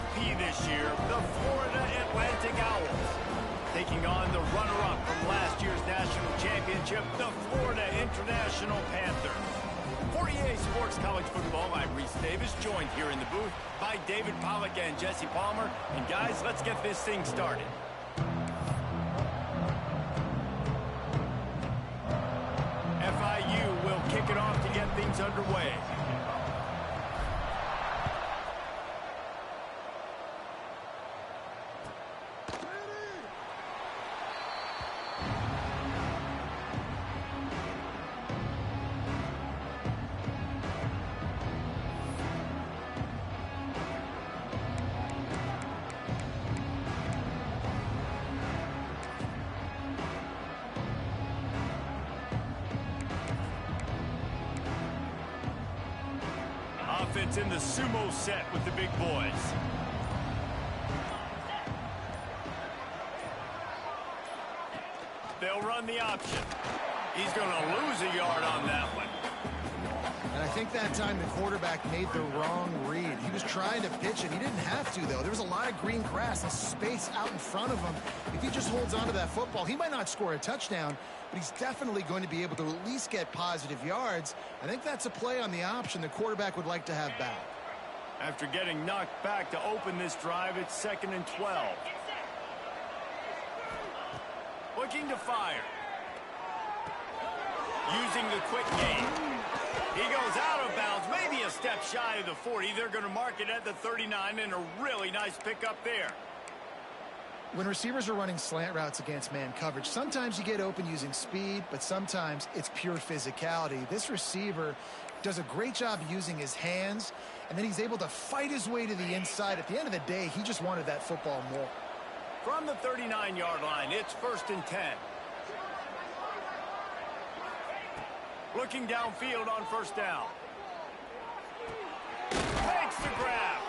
RFP this year, the Florida Atlantic Owls. Taking on the runner-up from last year's national championship, the Florida International Panthers. For EA Sports College Football, I'm Reese Davis, joined here in the booth by David Pollack and Jesse Palmer. And guys, let's get this thing started. FIU will kick it off to get things underway. Offense in the sumo set with the big boys. They'll run the option. He's going to lose a yard on that one. And I think that time the quarterback made the wrong read. He was trying to pitch it. He didn't have to, though. There was a lot of green grass and space out in front of him. If he just holds on to that football, he might not score a touchdown, but he's definitely going to be able to at least get positive yards. I think that's a play on the option the quarterback would like to have back. After getting knocked back to open this drive, it's 2nd and 12. Looking to fire. Using the quick game. He goes out of bounds, maybe a step shy of the 40. They're going to mark it at the 39, and a really nice pickup there. When receivers are running slant routes against man coverage, sometimes you get open using speed, but sometimes it's pure physicality. This receiver does a great job using his hands, and then he's able to fight his way to the inside. At the end of the day, he just wanted that football more. From the 39-yard line, it's 1st and 10. Looking downfield on 1st down. Takes the grab.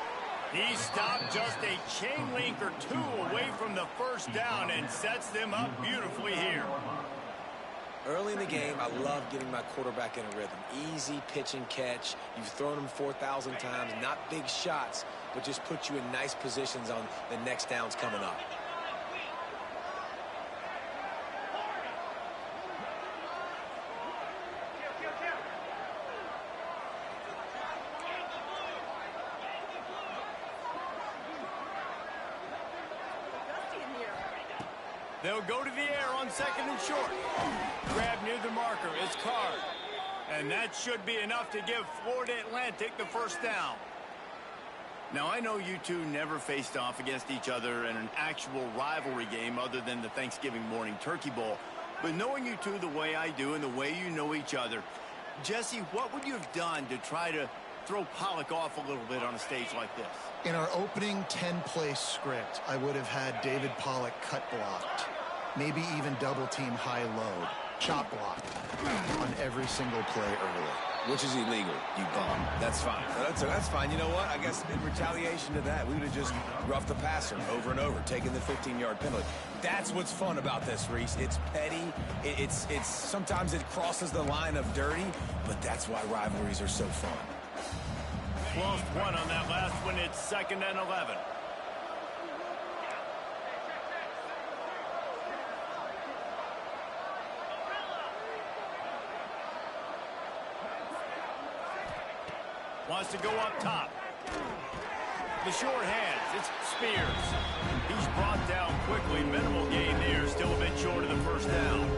He stopped just a chain link or two away from the 1st down and sets them up beautifully here. Early in the game, I love getting my quarterback in a rhythm. Easy pitch and catch. You've thrown him 4,000 times. Not big shots, but just put you in nice positions on the next downs coming up. They'll go to the air on 2nd and short. Grab near the marker. It's Card. And that should be enough to give Florida Atlantic the 1st down. Now, I know you two never faced off against each other in an actual rivalry game other than the Thanksgiving morning Turkey Bowl. But knowing you two the way I do and the way you know each other, Jesse, what would you have done to try to throw Pollack off a little bit on a stage like this? In our opening 10-play script, I would have had David Pollack cut blocked. Maybe even double-team high-load. Chop block on every single play early. Which is illegal, you bum. That's fine. That's fine. You know what? I guess in retaliation to that, we would have just roughed the passer over and over, taking the 15-yard penalty. That's what's fun about this, Reese. It's petty. It's sometimes it crosses the line of dirty, but that's why rivalries are so fun. Lost one on that last one. It's 2nd and 11. Wants to go up top. The short hands. It's Spears. He's brought down quickly. Minimal gain there. Still a bit short of the 1st down.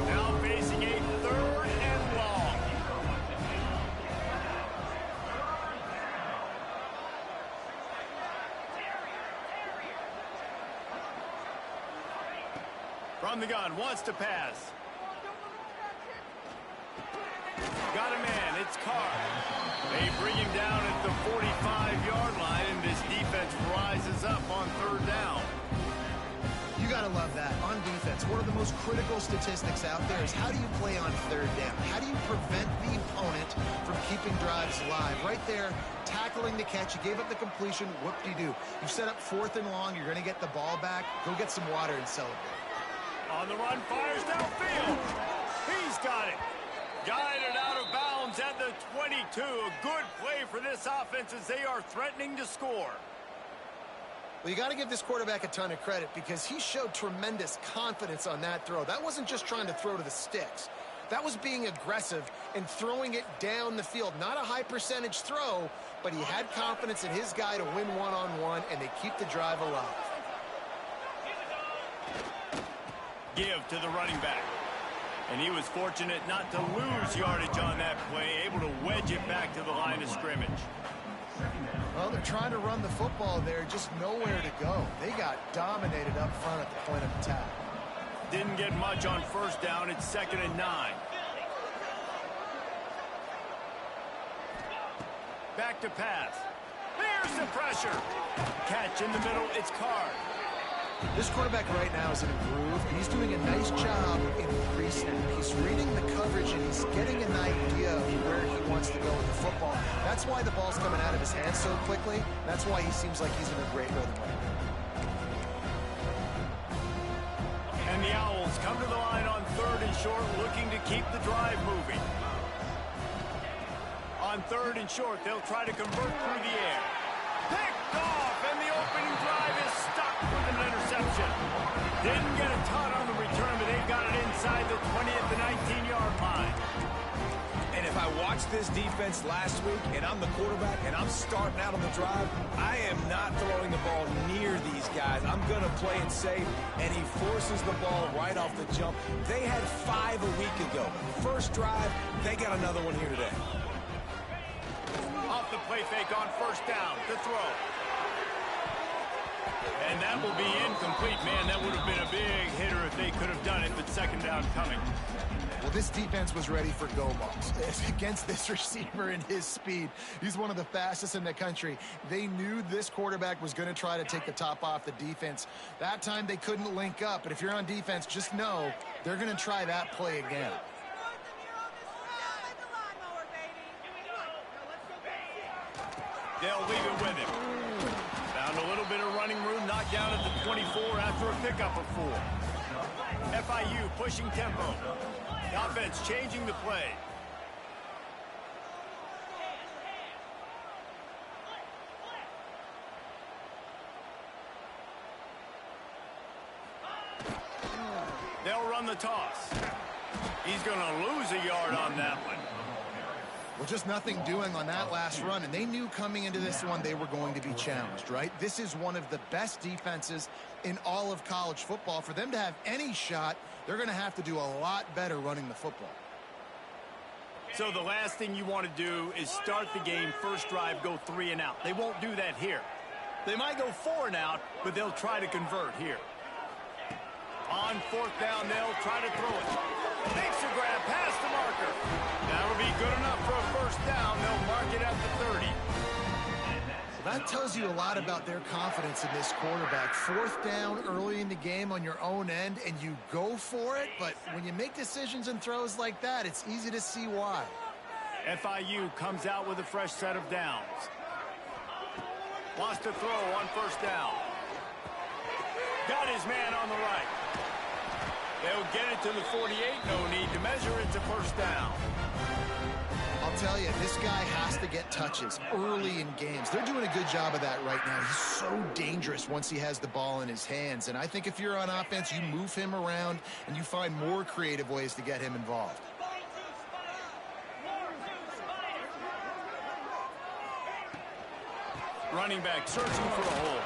Now facing a 3rd and long. From the gun. Wants to pass. Got a man. It's Card. They bring him down at the 45-yard line, and this defense rises up on 3rd down. You got to love that. On defense, one of the most critical statistics out there is how do you play on 3rd down? How do you prevent the opponent from keeping drives alive? Right there, tackling the catch. You gave up the completion. Whoop-de-doo. You set up 4th and long. You're going to get the ball back. Go get some water and celebrate. On the run, fires downfield. He's got it. Guided out of bounds Downs at the 22. A good play for this offense as they are threatening to score. Well, you got to give this quarterback a ton of credit because he showed tremendous confidence on that throw. That wasn't just trying to throw to the sticks. That was being aggressive and throwing it down the field. Not a high percentage throw, but he had confidence in his guy to win one-on-one, and they keep the drive alive. Give to the running back. And he was fortunate not to lose yardage on that play, able to wedge it back to the line of scrimmage. Well, they're trying to run the football there, just nowhere to go. They got dominated up front at the point of attack. Didn't get much on first down. It's 2nd and 9. Back to pass. There's the pressure. Catch in the middle. It's Carr. This quarterback right now is in a groove. He's doing a nice job in the pre-snap. He's reading the coverage, and he's getting an idea of where he wants to go with the football. That's why the ball's coming out of his hands so quickly. That's why he seems like he's in a great rhythm right now. And the Owls come to the line on 3rd and short, looking to keep the drive moving. On 3rd and short, they'll try to convert through the air. Picked off, and the opening drive is stuck with an interception. Didn't get a ton on the return, but they got it inside the 20 at the 19-yard line. And if I watched this defense last week, and I'm the quarterback, and I'm starting out on the drive, I am not throwing the ball near these guys. I'm going to play it safe, and he forces the ball right off the jump. They had 5 a week ago. First drive, they got another one here today. Off the play fake on first down to throw. And that will be incomplete. Man, that would have been a big hitter if they could have done it, but 2nd down coming. Well, this defense was ready for go balls against this receiver and his speed. He's one of the fastest in the country. They knew this quarterback was going to try to take the top off the defense. That time they couldn't link up, but if you're on defense, just know they're going to try that play again. They'll leave it with him. Found a little bit of running room, knocked down at the 24 after a pickup of 4. FIU pushing tempo. The offense changing the play. They'll run the toss. He's going to lose a yard on that one. Well, just nothing doing on that last run, and they knew coming into this one they were going to be challenged, right? This is one of the best defenses in all of college football. For them to have any shot, they're going to have to do a lot better running the football. So the last thing you want to do is start the game, first drive, go 3 and out. They won't do that here. They might go 4 and out, but they'll try to convert here. On 4th down, they'll try to throw it. Makes a grab past the marker. That'll be good enough for a first down. They'll mark it at the 30. That tells you a lot about their confidence in this quarterback. 4th down early in the game on your own end, and you go for it. But when you make decisions and throws like that, it's easy to see why. FIU comes out with a fresh set of downs. Wants to throw on first down. Got his man on the right. They'll get it to the 48. No need to measure. It's a first down. I'll tell you, this guy has to get touches early in games. They're doing a good job of that right now. He's so dangerous once he has the ball in his hands. And I think if you're on offense, you move him around and you find more creative ways to get him involved. Running back searching for a hole.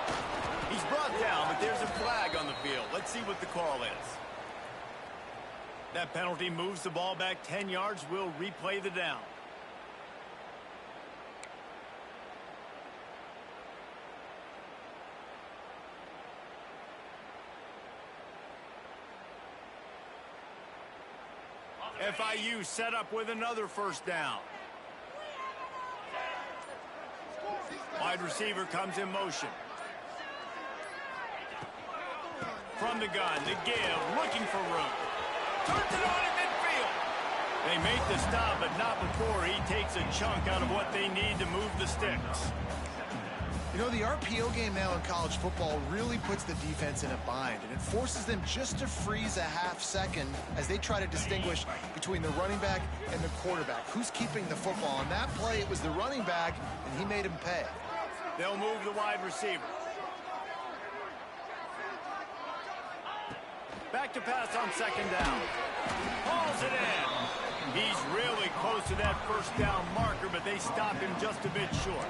He's brought down, but there's a flag on the field. Let's see what the call is. That penalty moves the ball back 10 yards. We'll replay the down. FIU set up with another first down. Wide receiver comes in motion. From the gun, the give, looking for room. Turns it on in midfield. They make the stop, but not before he takes a chunk out of what they need to move the sticks. You know, the RPO game now in college football really puts the defense in a bind, and it forces them just to freeze a half second as they try to distinguish between the running back and the quarterback. Who's keeping the football? On that play, it was the running back, and he made him pay. They'll move the wide receiver. Back to pass on second down. Hauls it in. He's really close to that first down marker, but they stop him just a bit short.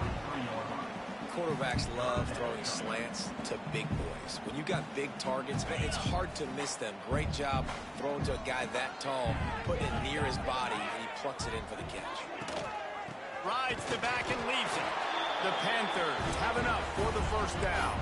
Quarterbacks love throwing slants to big boys. When you got big targets, man, it's hard to miss them. Great job throwing to a guy that tall, putting it near his body, and he plucks it in for the catch. Rides the back and leaves it. The Panthers have enough for the first down.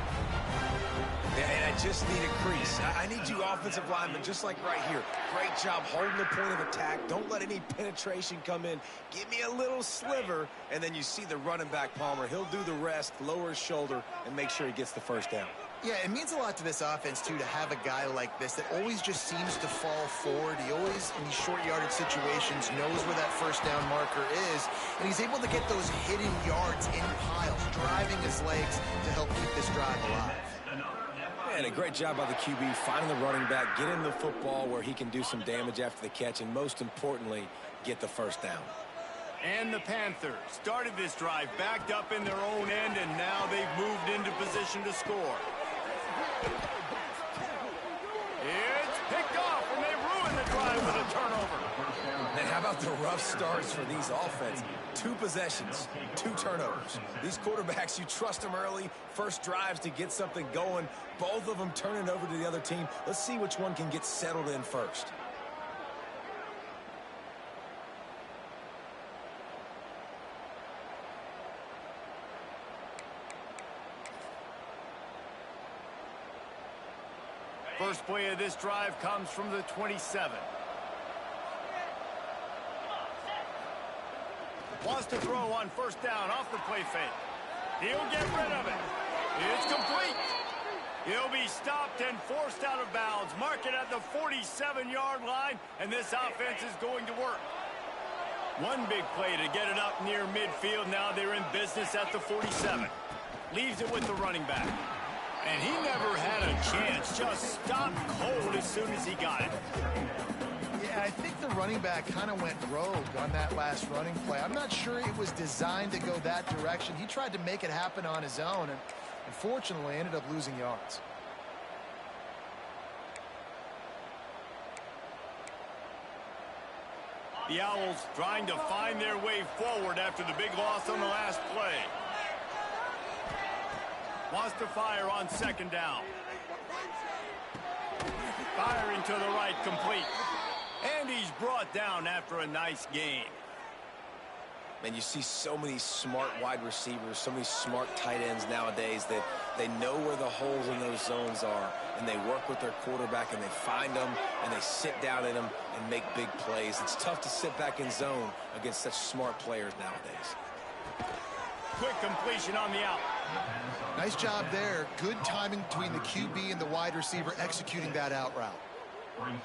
Yeah, and I just need a crease. I need you offensive linemen, just like right here. Great job holding the point of attack. Don't let any penetration come in. Give me a little sliver, and then you see the running back, Palmer. He'll do the rest, lower his shoulder, and make sure he gets the first down. Yeah, it means a lot to this offense, too, to have a guy like this that always just seems to fall forward. He always, in these short yardage situations, knows where that first down marker is, and he's able to get those hidden yards in piles, driving his legs to help keep this drive alive. And a great job by the QB, finding the running back, getting the football where he can do some damage after the catch, and most importantly, get the first down. And the Panthers started this drive backed up in their own end, and now they've moved into position to score. It's picked off, and they ruin the drive with a turnover. And how about the rough starts for these offense? 2 possessions, 2 turnovers. These quarterbacks, you trust them early, first drives to get something going. Both of them turning over to the other team. Let's see which one can get settled in first. First play of this drive comes from the 27. Wants to throw on first down off the play fake. He'll get rid of it. It's complete. He'll be stopped and forced out of bounds. Mark it at the 47-yard line, and this offense is going to work. One big play to get it up near midfield. Now they're in business at the 47. Leaves it with the running back. And he never had a chance. Just stopped cold as soon as he got it. Yeah, I think the running back kind of went rogue on that last running play. I'm not sure it was designed to go that direction. He tried to make it happen on his own, and unfortunately ended up losing yards. The Owls trying to find their way forward after the big loss on the last play. Wants to fire on second down. Firing to the right, complete. And he's brought down after a nice game. Man, you see so many smart wide receivers, so many smart tight ends nowadays that they know where the holes in those zones are, and they work with their quarterback, and they find them, and they sit down in them and make big plays. It's tough to sit back in zone against such smart players nowadays. Quick completion on the out. Nice job there. Good timing between the QB and the wide receiver executing that out route.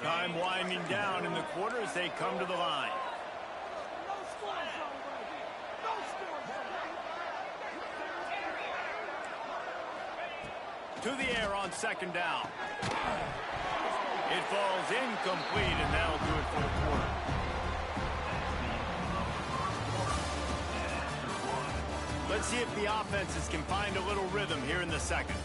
Time winding down in the quarter as they come to the line. To the air on second down. It falls incomplete, and that'll do it for the quarter. Let's see if the offenses can find a little rhythm here in the second.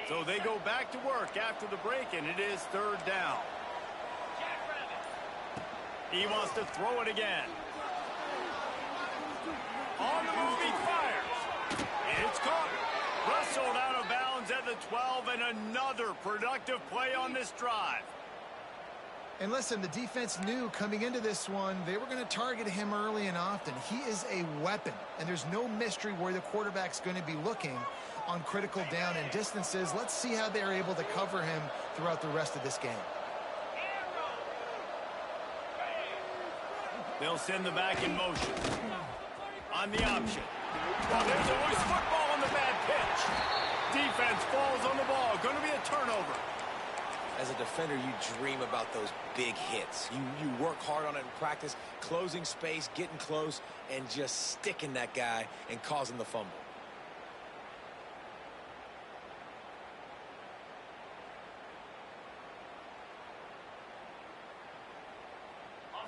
So they go back to work after the break, and it is third down. He wants to throw it again. On the move, he fires. It's caught. Wrestled out of bounds at the 12, and another productive play on this drive. And listen, the defense knew coming into this one, they were going to target him early and often. He is a weapon, and there's no mystery where the quarterback's going to be looking on critical down and distances. Let's see how they're able to cover him throughout the rest of this game. They'll send the back in motion. On the option. Well, there's a loose football on the bad pitch. Defense falls on the ball. Going to be a turnover. As a defender, you dream about those big hits. You work hard on it in practice, closing space, getting close, and just sticking that guy and causing the fumble.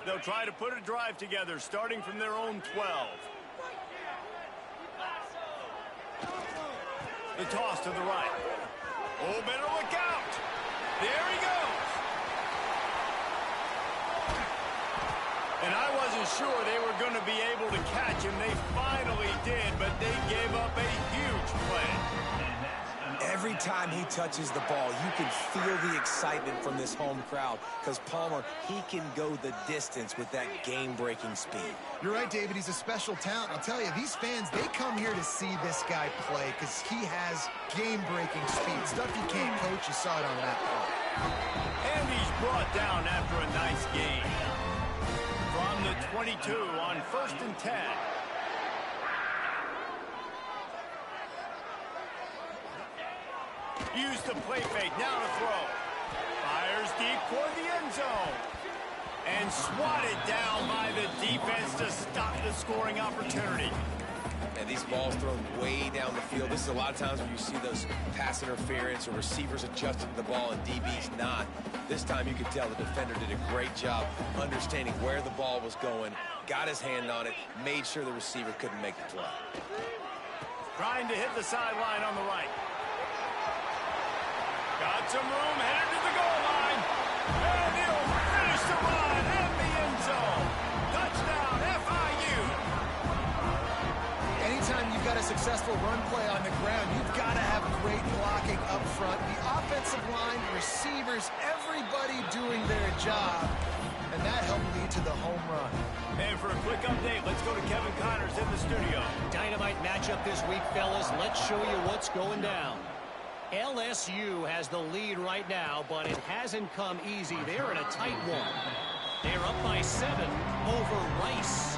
They'll try to put a drive together, starting from their own 12. The toss to the right. Oh, better look out. There he goes. And I wasn't sure they were going to be able to catch him. They finally did, but they gave up a huge play. Every time he touches the ball, you can feel the excitement from this home crowd because Palmer, he can go the distance with that game-breaking speed. You're right, David. He's a special talent. I'll tell you, these fans, they come here to see this guy play because he has game-breaking speed. Stuff you can't coach. You saw it on that play. And he's brought down after a nice game. From the 22 on 1st and 10. Use the play fake, now to throw. Fires deep toward the end zone. And swatted down by the defense to stop the scoring opportunity. And these balls thrown way down the field. This is a lot of times when you see those pass interference or receivers adjusting the ball and DBs not. This time you could tell the defender did a great job understanding where the ball was going, got his hand on it, made sure the receiver couldn't make the play. Trying to hit the sideline on the right. Got some room, headed to the goal line. And he'll finish the run in the end zone. Touchdown, FIU. Anytime you've got a successful run play on the ground, you've got to have great blocking up front. The offensive line, receivers, everybody doing their job. And that helped lead to the home run. And for a quick update, let's go to Kevin Connors in the studio. Dynamite matchup this week, fellas. Let's show you what's going down. LSU has the lead right now, but it hasn't come easy. They're in a tight one. They're up by 7 over Rice.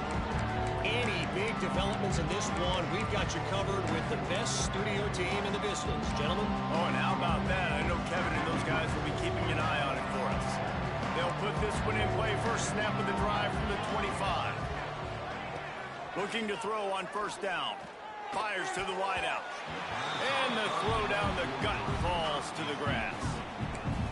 Any big developments in this one, we've got you covered with the best studio team in the business. Gentlemen? Oh, and how about that? I know Kevin and those guys will be keeping an eye on it for us. They'll put this one in play. First snap of the drive from the 25. Looking to throw on 1st down. Fires to the wideout. And the throw down the gut falls to the grass.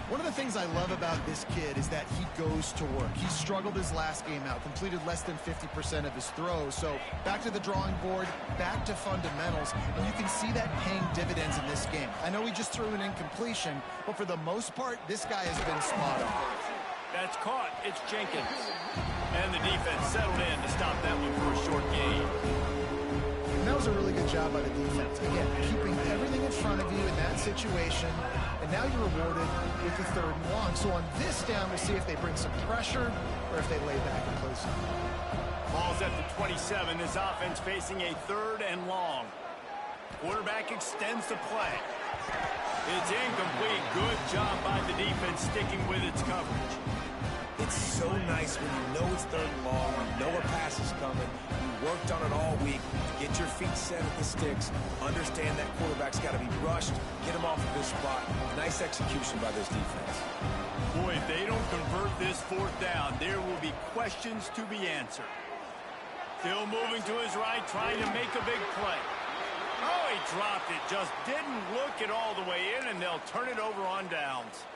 One of the things I love about this kid is that he goes to work. He struggled his last game out, completed less than 50% of his throws. So back to the drawing board, back to fundamentals, and you can see that paying dividends in this game. I know he just threw an incompletion, but for the most part, this guy has been spot on. That's caught. It's Jenkins. And the defense settled in to stop that one for a short gain. And that was a really good job by the defense. Again, keeping everything in front of you in that situation. And now you're rewarded with the 3rd and long. So on this down, we'll see if they bring some pressure or if they lay back and play some. Ball's at the 27. This offense facing a 3rd and long. Quarterback extends the play. It's incomplete. Good job by the defense sticking with its coverage. It's so nice when you know it's 3rd and long, you know a pass is coming, you worked on it all week, get your feet set at the sticks, understand that quarterback's got to be rushed, get him off of this spot. Nice execution by this defense. Boy, if they don't convert this 4th down, there will be questions to be answered. Still moving to his right, trying to make a big play. Oh, he dropped it. Just didn't look it all the way in, and they'll turn it over on downs.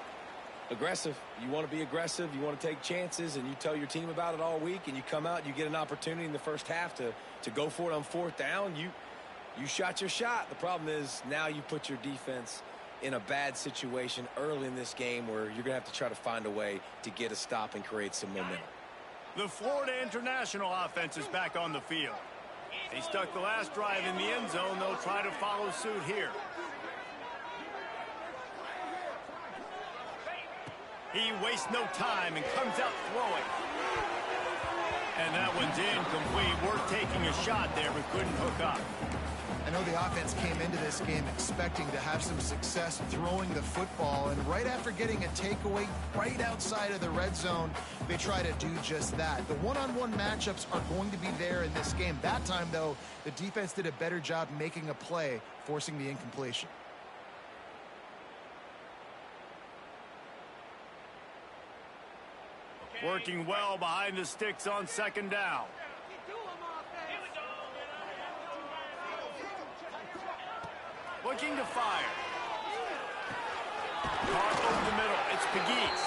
Aggressive. You want to be aggressive. You want to take chances, and you tell your team about it all week, and you come out and you get an opportunity in the first half to go for it on 4th down. You shot your shot. The problem is now you put your defense in a bad situation early in this game where you're going to have to try to find a way to get a stop and create some momentum. The Florida International offense is back on the field. They stuck the last drive in the end zone. They'll try to follow suit here. He wastes no time and comes out throwing. And that one's incomplete. Worth taking a shot there, but couldn't hook up. I know the offense came into this game expecting to have some success throwing the football, and right after getting a takeaway right outside of the red zone, they try to do just that. The one-on-one matchups are going to be there in this game. That time, though, the defense did a better job making a play, forcing the incompletion. Working well behind the sticks on second down. Looking to fire. Caught over the middle. It's Pegues.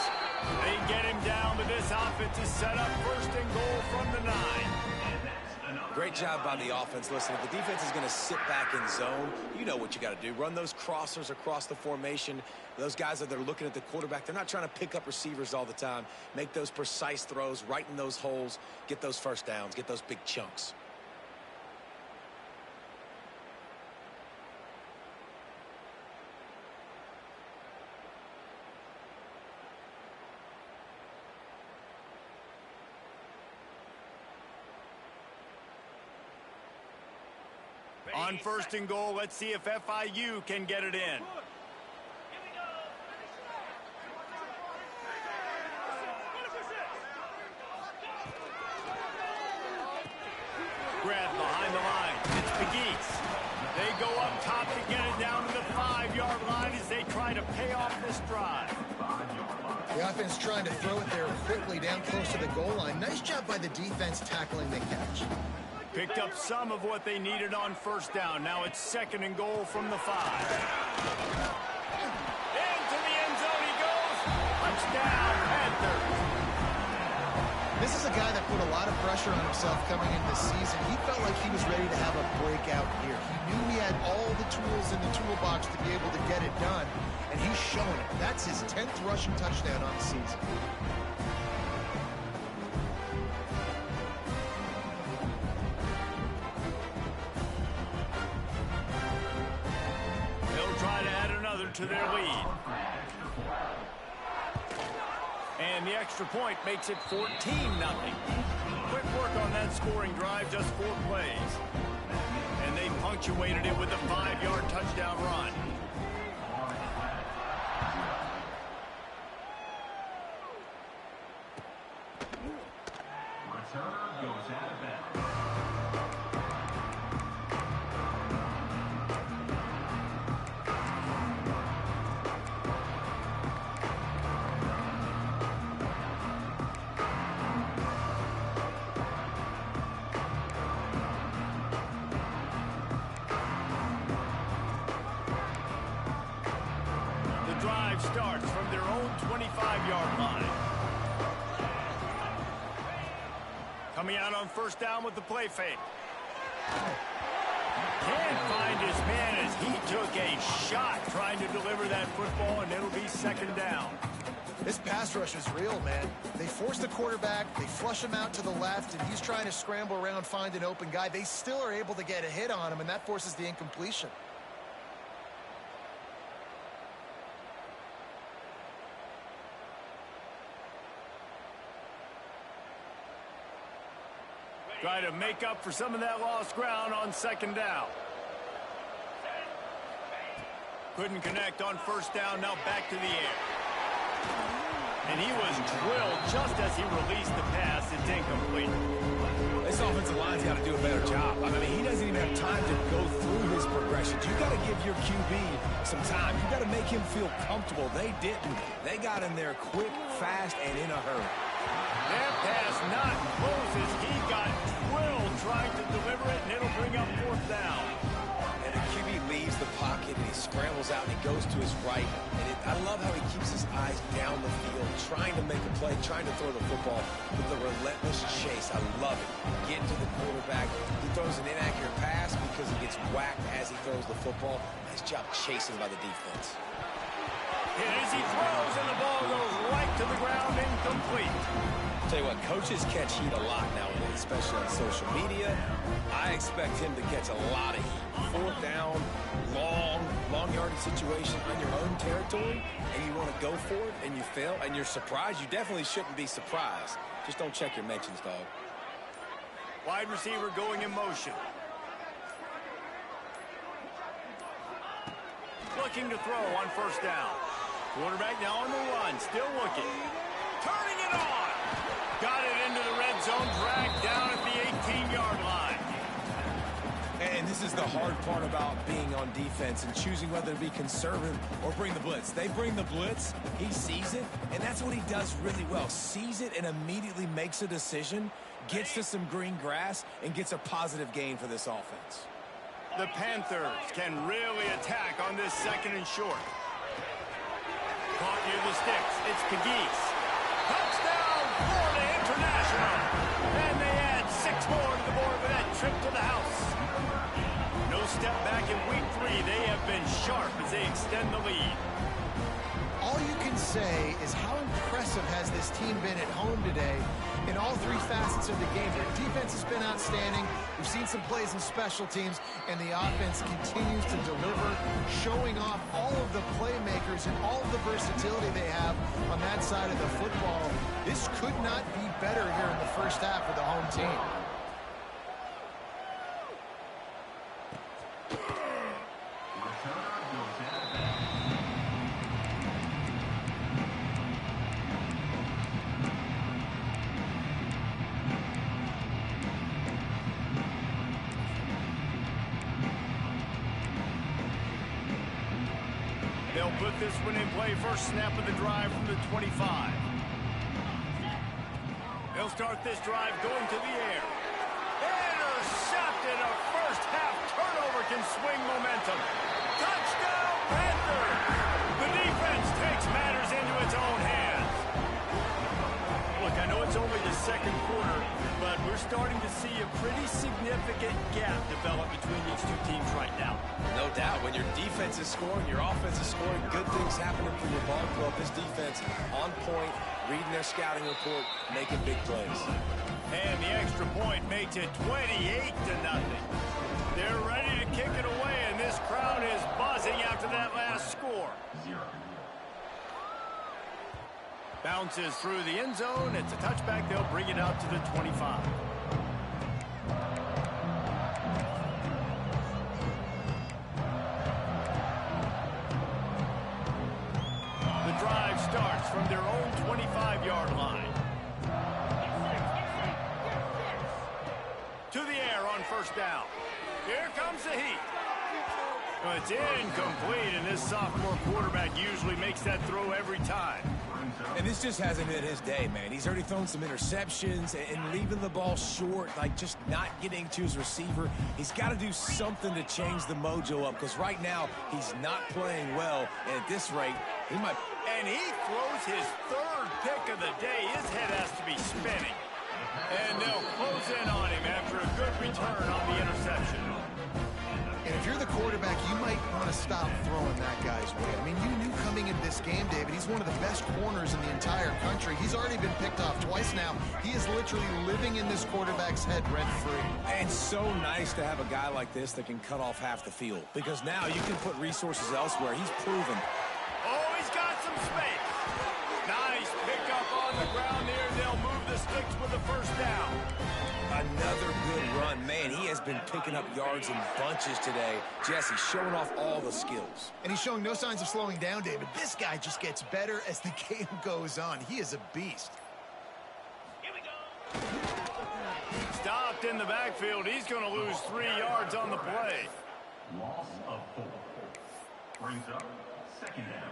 They get him down, but this offense is set up first and goal from the 9. Great job by the offense. Listen, if the defense is going to sit back in zone, you know what you got to do. Run those crossers across the formation. Those guys that are looking at the quarterback, they're not trying to pick up receivers all the time. Make those precise throws right in those holes. Get those first downs. Get those big chunks. On first and goal, let's see if FIU can get it in. Grab behind the line. It's Pegues. They go up top to get it down to the 5-yard line as they try to pay off this drive. The offense trying to throw it there quickly down close to the goal line. Nice job by the defense tackling the catch. Picked up some of what they needed on first down. Now it's second and goal from the 5. Into the end zone he goes. Touchdown, Panthers. This is a guy that put a lot of pressure on himself coming into the season. He felt like he was ready to have a breakout year. He knew he had all the tools in the toolbox to be able to get it done, and he's shown it. That's his 10th rushing touchdown on the season. To their lead. And the extra point makes it 14-0. Quick work on that scoring drive, just 4 plays. And they punctuated it with a 5-yard touchdown run. Returner goes out of bounds. Starts from their own 25-yard line. Coming out on first down with the play fake. Can't find his man as he took a shot trying to deliver that football, and it'll be second down. This pass rush is real, man. They force the quarterback, they flush him out to the left, and he's trying to scramble around, find an open guy. They still are able to get a hit on him, and that forces the incompletion. Try to make up for some of that lost ground on second down. Couldn't connect on first down, now back to the air. And he was drilled just as he released the pass. It's incomplete. This offensive line's got to do a better job. I mean, he doesn't even have time to go through his progressions. You got to give your QB some time. You got to make him feel comfortable. They didn't. They got in there quick, fast, and in a hurry. That pass not close as he got drilled trying to deliver it, and it'll bring up fourth down. And the QB leaves the pocket, and he scrambles out, and he goes to his right. And I love how he keeps his eyes down the field, trying to make a play, trying to throw the football with the relentless chase. I love it. Getting to the quarterback. He throws an inaccurate pass because he gets whacked as he throws the football. Nice job chasing by the defense. And as he throws, and the ball goes right to the ground, incomplete. Tell you what, coaches catch heat a lot nowadays, especially on social media. I expect him to catch a lot of heat. Fourth down, long yardage situation on your own territory, and you want to go for it, and you fail, and you're surprised. You definitely shouldn't be surprised. Just don't check your mentions, dog. Wide receiver going in motion. Looking to throw on first down. Quarterback now on the run, still looking. Turning it on. Got it into the red zone, dragged down at the 18-yard line. And this is the hard part about being on defense and choosing whether to be conservative or bring the blitz. They bring the blitz, he sees it, and that's what he does really well. Sees it and immediately makes a decision, gets to some green grass, and gets a positive gain for this offense. The Panthers can really attack on this second and short. Caught near the sticks. It's Pegues. Touchdown, Florida International. And they add 6 more to the board with that trip to the house. No step back in week 3. They have been sharp as they extend the lead. All you can say is how impressive has this team been at home today in all 3 facets of the game. Their defense has been outstanding. We've seen some plays in special teams, and the offense continues to deliver, showing off all of the playmakers and all of the versatility they have on that side of the football. This could not be better here in the first half for the home team. They'll put this one in play. First snap of the drive from the 25. They'll start this drive going to the air. Intercepted. A first half turnover can swing momentum. Touchdown, Panthers! The defense takes matters into its own hands. Look, I know it's only the second quarter, but we're starting to see a pretty significant gap develop between these 2 teams right now. No doubt. When your defense is scoring, your offense is scoring, good things happening for your ball club. This defense on point, reading their scouting report, making big plays. And the extra point makes it 28-0. They're ready to kick it away, and this crowd is buzzing after that last score. Bounces through the end zone. It's a touchback. They'll bring it out to the 25. The drive starts from their own 25-yard line. To the air on first down. Here comes the heat. Well, it's incomplete, and this sophomore quarterback usually makes that throw every time. And this just hasn't been his day, man. He's already thrown some interceptions and leaving the ball short, like just not getting to his receiver. He's got to do something to change the mojo up, because right now he's not playing well, and at this rate, he might... And he throws his 3rd pick of the day. His head has to be spinning. And they'll close in on him after a good return on the interception. And if you're the quarterback, you might want to stop throwing that guy's way. I mean, you knew coming into this game, David, he's one of the best corners in the entire country. He's already been picked off twice now. He is literally living in this quarterback's head rent-free. And so nice to have a guy like this that can cut off half the field, because now you can put resources elsewhere. He's proven. Oh, he's got some space. Nice pickup on the ground there. They'll move the sticks with the first down. Another good run. Man, he has been picking up yards in bunches today. Jesse showing off all the skills. And he's showing no signs of slowing down, David. This guy just gets better as the game goes on. He is a beast. Here we go. Stopped in the backfield. He's going to lose 3 yards on the play. Loss of 4. Brings up second down.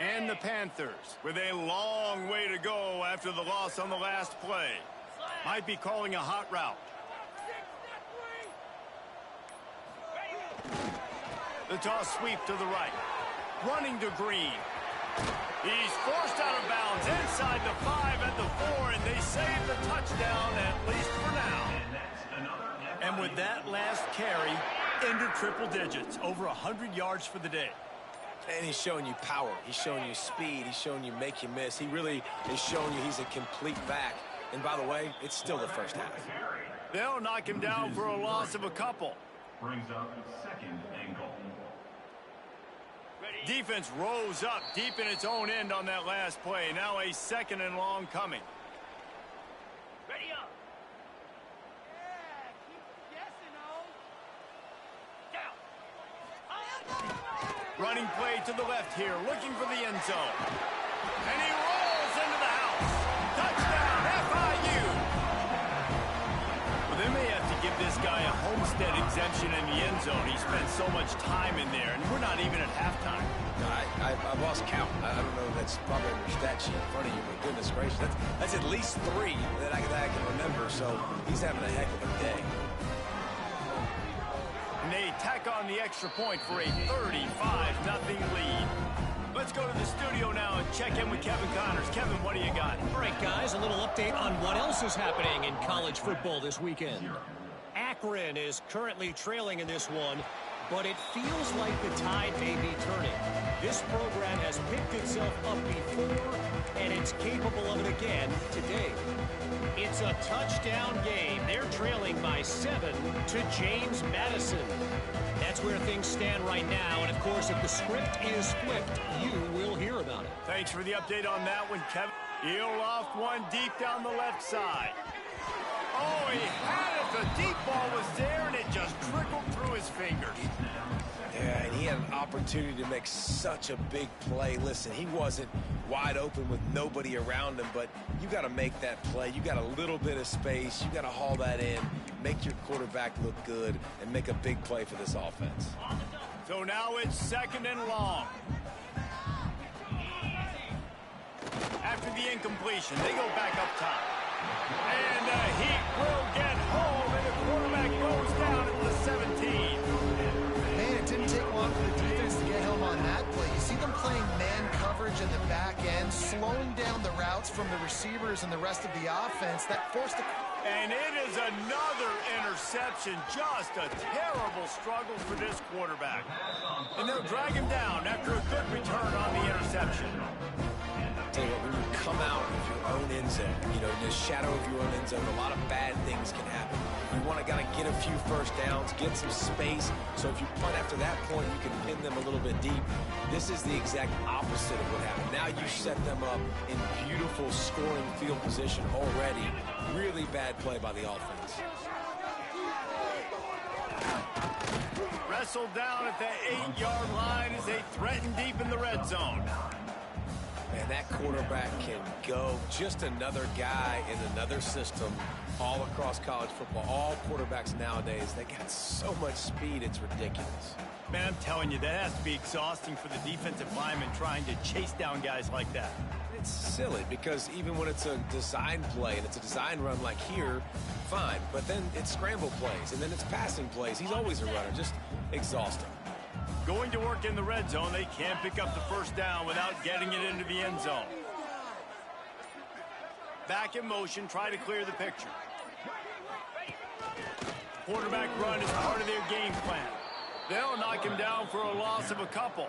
And the Panthers with a long way to go after the loss on the last play. Might be calling a hot route. The toss sweep to the right. Running to Green. He's forced out of bounds inside the 5 at the 4, and they save the touchdown, at least for now. And with that last carry, into triple digits, over 100 yards for the day. And he's showing you power. He's showing you speed. He's showing you make you miss. He really is showing you he's a complete back. And by the way, it's still the first half. They'll knock him down for a loss of a couple. Brings up second and goal. Defense rose up deep in its own end on that last play. Now a 2nd and long coming. Ready up. Running play to the left here, looking for the end zone. And he rolls into the house. Touchdown, FIU. Well, they may have to give this guy a homestead exemption in the end zone. He spent so much time in there, and we're not even at halftime. I lost count. I don't know. That's probably on your stat sheet in front of you, but goodness gracious. That's at least 3 that I can remember, so he's having a heck of a day. And they tack on the extra point for a 35-0 lead. Let's go to the studio now and check in with Kevin Connors. Kevin, what do you got? All right, guys, a little update on what else is happening in college football this weekend. Akron is currently trailing in this one, but it feels like the tide may be turning. This program has picked itself up before, and it's capable of it again today. It's a touchdown game. They're trailing by 7 to James Madison. That's where things stand right now, and of course, if the script is flipped, you will hear about it. Thanks for the update on that one, Kevin. He'll loft one deep down the left side. Oh, he had it. The deep ball was there, and it just trickled through his fingers. Yeah, and he had an opportunity to make such a big play. Listen, he wasn't wide open with nobody around him, but you got to make that play. You got a little bit of space. You got to haul that in, make your quarterback look good, and make a big play for this offense. So now it's 2nd and long. After the incompletion, they go back up top. And the Heat will get home, and the quarterback goes down at the 17. Man, it didn't take long for the defense to get home on that play. You see them playing man coverage in the back end, slowing down the routes from the receivers and the rest of the offense. That forced the... And it is another interception. Just a terrible struggle for this quarterback. And they'll drag him down after a good return on the interception. Tell you what, when you come out of your own end zone, you know, in the shadow of your own end zone, a lot of bad things can happen. You want to get a few first downs, get some space, so if you punt after that point, you can pin them a little bit deep. This is the exact opposite of what happened. Now you set them up in beautiful scoring field position already. Really bad play by the offense. Wrestled down at the 8-yard line as they threaten deep in the red zone. Man, that quarterback can go. Just another guy in another system all across college football. All quarterbacks nowadays, they got so much speed, it's ridiculous. Man, I'm telling you, that has to be exhausting for the defensive lineman trying to chase down guys like that. It's silly because even when it's a design play and it's a design run like here, fine. But then it's scramble plays and then it's passing plays. He's always a runner, just exhausting. Going to work in the red zone, they can't pick up the first down without getting it into the end zone. Back in motion, try to clear the picture. Quarterback run is part of their game plan. They'll knock him down for a loss of a couple.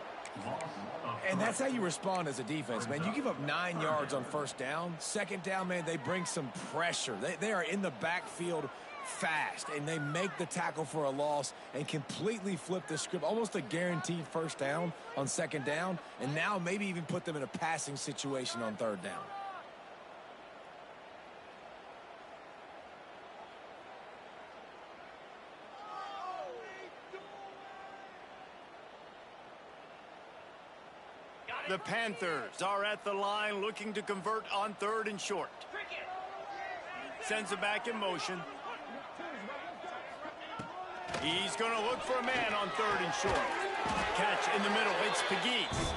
And that's how you respond as a defense, man. You give up 9 yards on first down. Second down, man, they bring some pressure. They are in the backfield fast, and they make the tackle for a loss and completely flip the script. Almost a guaranteed first down on second down, and now maybe even put them in a passing situation on third down. The Panthers are at the line looking to convert on 3rd and short. Sends it back in motion. He's going to look for a man on 3rd and short. Catch in the middle. It's Pegues.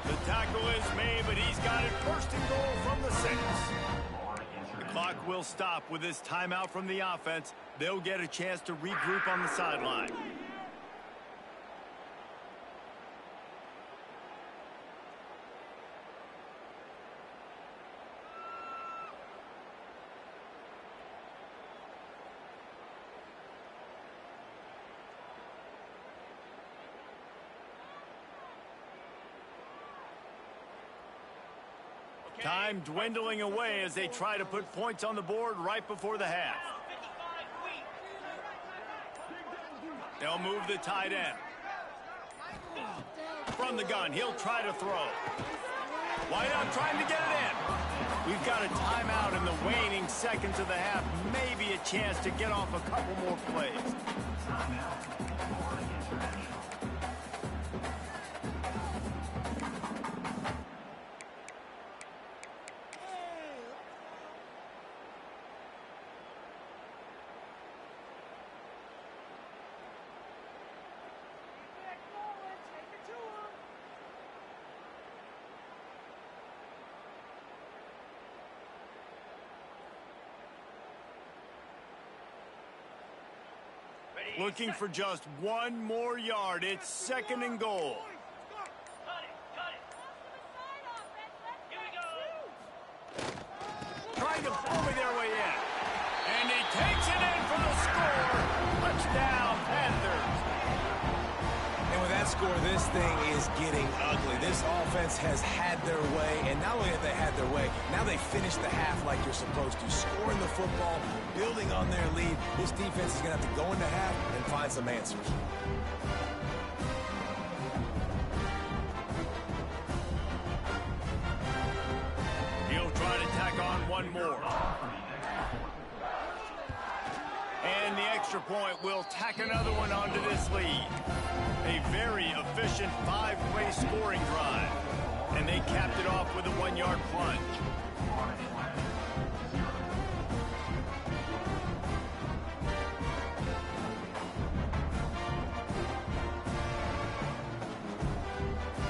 The tackle is made, but he's got it 1st and goal from the 6. The clock will stop with this timeout from the offense. They'll get a chance to regroup on the sideline. Time dwindling away as they try to put points on the board right before the half. They'll move the tight end. From the gun, he'll try to throw. Wide out trying to get it in. We've got a timeout in the waning seconds of the half. Maybe a chance to get off a couple more plays. Looking for just one more yard. It's 2nd and goal. Cut it. Here we go. Trying to bully their way in. And he takes it in for the score. Touchdown, Panthers. And with that score, this thing is getting ugly. This offense has had their way, and not only have they had their way, now they finish the half like you're supposed to, scoring the football, building on their lead. This defense is going to have to go into half and find some answers. He'll try to tack on one more. And the extra point will tack another one onto this lead. A very efficient 5-play scoring drive. And they capped it off with a 1-yard plunge.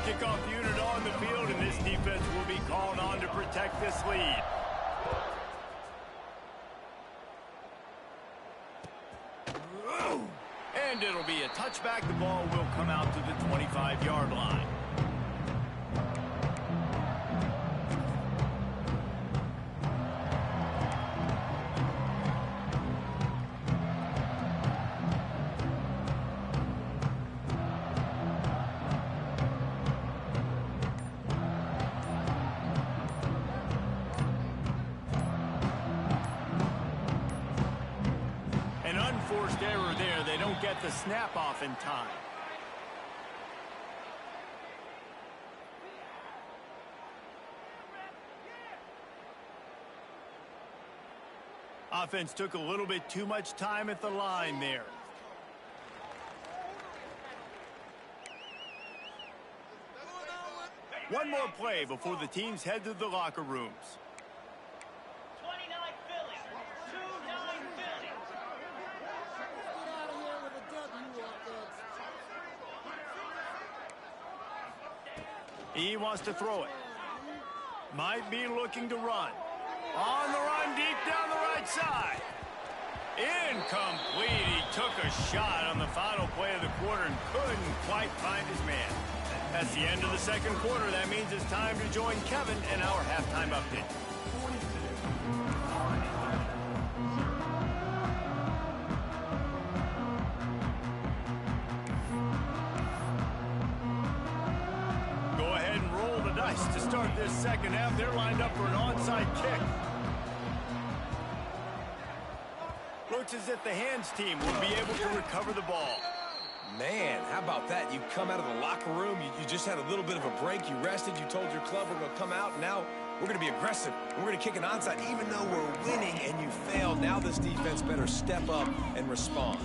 Kickoff unit on the field, and this defense will be called on to protect this lead. And it'll be a touchback. The ball will come out to the 25-yard line. An unforced error there. They don't get the snap off in time. Offense took a little bit too much time at the line there. One more play before the teams head to the locker rooms. 29 Philly. 2-9 Philly. He wants to throw it. Might be looking to run. On the run, deep down the right side. Incomplete. He took a shot on the final play of the quarter and couldn't quite find his man. That's the end of the second quarter. That means it's time to join Kevin in our halftime update. Go ahead and roll the dice to start this second half. They're lined up for an onside kick. Looks as if the hands team will be able to recover the ball. Man, how about that? You come out of the locker room, you just had a little bit of a break, you rested, you told your club we're going to come out, and now we're going to be aggressive. We're going to kick an onside, even though we're winning and you failed. Now this defense better step up and respond.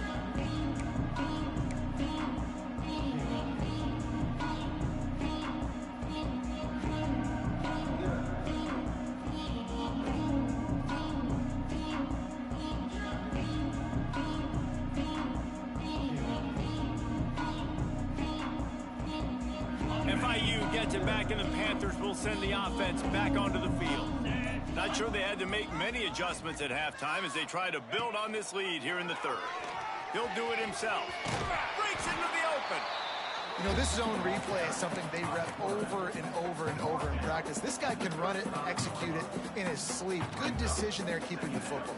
FIU gets it back, and the Panthers will send the offense back onto the field. Not sure they had to make many adjustments at halftime as they try to build on this lead here in the third. He'll do it himself. Breaks into the open. You know, this zone replay is something they rep over and over and over in practice. This guy can run it and execute it in his sleep. Good decision there keeping the football.